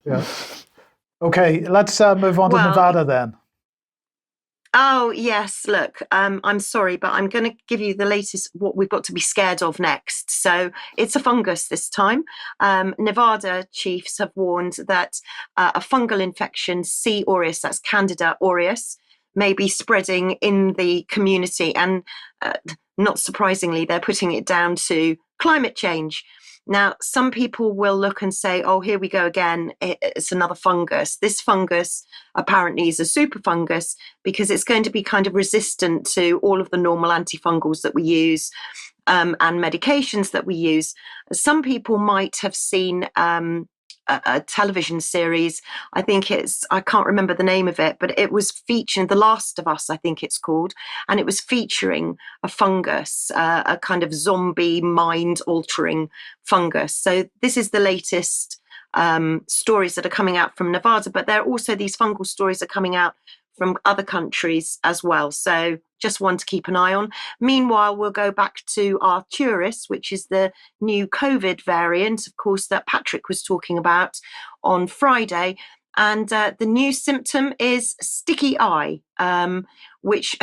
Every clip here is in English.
Yeah. Okay, let's move on to Well, Nevada then. oh yes, look, I'm sorry, but I'm going to give you the latest what we've got to be scared of next. So it's a fungus this time. Nevada chiefs have warned that a fungal infection, C. auris, that's Candida auris, may be spreading in the community. And uh, not surprisingly, they're putting it down to climate change. Now, some people will look and say, oh, here we go again. It's another fungus. This fungus apparently is a super fungus because it's going to be kind of resistant to all of the normal antifungals that we use and medications that we use. Some people might have seen a television series. I can't remember the name of it, but it was featuring The Last of Us, I think it's called. And it was featuring a fungus, a kind of zombie mind altering fungus. So this is the latest stories that are coming out from Nevada, but there are also these fungal stories that are coming out from other countries as well. So just one to keep an eye on. Meanwhile, we'll go back to Arcturus, which is the new COVID variant, of course, that Patrick was talking about on Friday. And the new symptom is sticky eye, which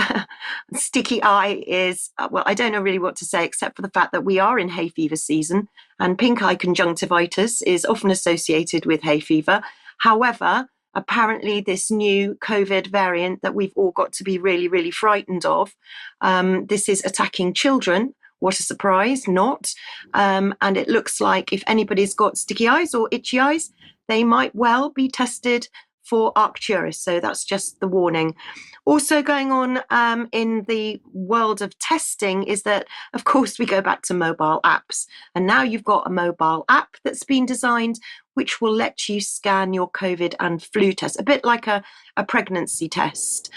sticky eye is, well, I don't know really what to say, except for the fact that we are in hay fever season, and pink eye conjunctivitis is often associated with hay fever. However, apparently this new COVID variant that we've all got to be really, really frightened of, this is attacking children. What a surprise, not. And it looks like if anybody's got sticky eyes or itchy eyes, they might well be tested for Arcturus. So that's just the warning. Also going on in the world of testing is that, of course, we go back to mobile apps. And now you've got a mobile app that's been designed which will let you scan your COVID and flu test, a bit like a pregnancy test.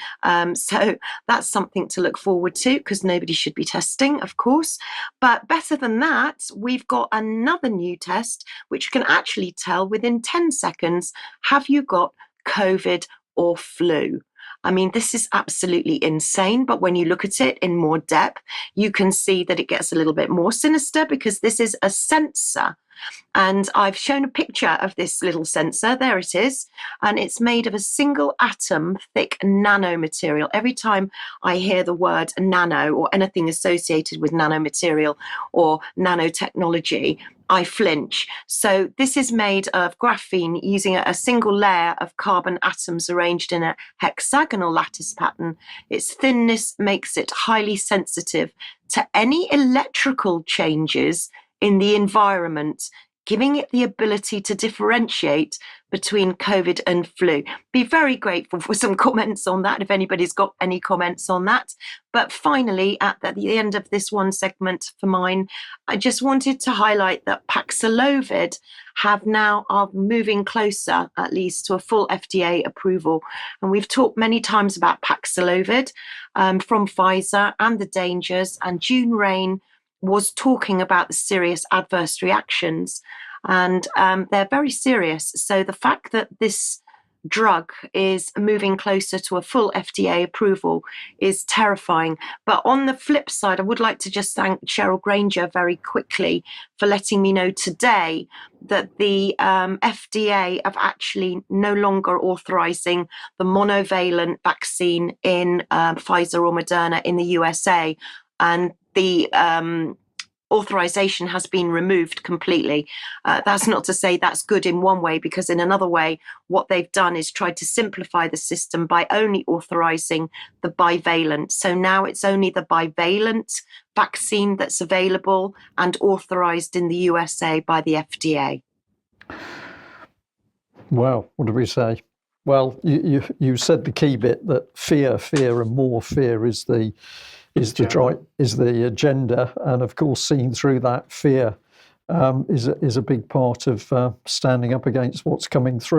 So that's something to look forward to because nobody should be testing, of course. But better than that, we've got another new test which can actually tell within 10 seconds, have you got COVID or flu? I mean, this is absolutely insane, but when you look at it in more depth, you can see that it gets a little bit more sinister because this is a sensor. And I've shown a picture of this little sensor. There it is. And it's made of a single atom thick nanomaterial. Every time I hear the word nano or anything associated with nanomaterial or nanotechnology, I flinch. So this is made of graphene using a single layer of carbon atoms arranged in a hexagonal lattice pattern. Its thinness makes it highly sensitive to any electrical changes in the environment, giving it the ability to differentiate between COVID and flu. Be very grateful for some comments on that, if anybody's got any comments on that. But finally, at the end of this one segment for mine, I just wanted to highlight that Paxlovid are moving closer, at least, to a full FDA approval. And we've talked many times about Paxlovid from Pfizer and the dangers, and June Rain was talking about the serious adverse reactions, and they're very serious. So the fact that this drug is moving closer to a full FDA approval is terrifying. But on the flip side, I would like to just thank Cheryl Granger very quickly for letting me know today that the FDA have actually no longer authorizing the monovalent vaccine in Pfizer or Moderna in the USA. And the authorization has been removed completely. That's not to say that's good in one way, because in another way, what they've done is tried to simplify the system by only authorizing the bivalent. So now it's only the bivalent vaccine that's available and authorized in the USA by the FDA. Well, what do we say? Well, you said the key bit, that fear, and more fear is the agenda, and of course, seeing through that fear is a big part of standing up against what's coming through.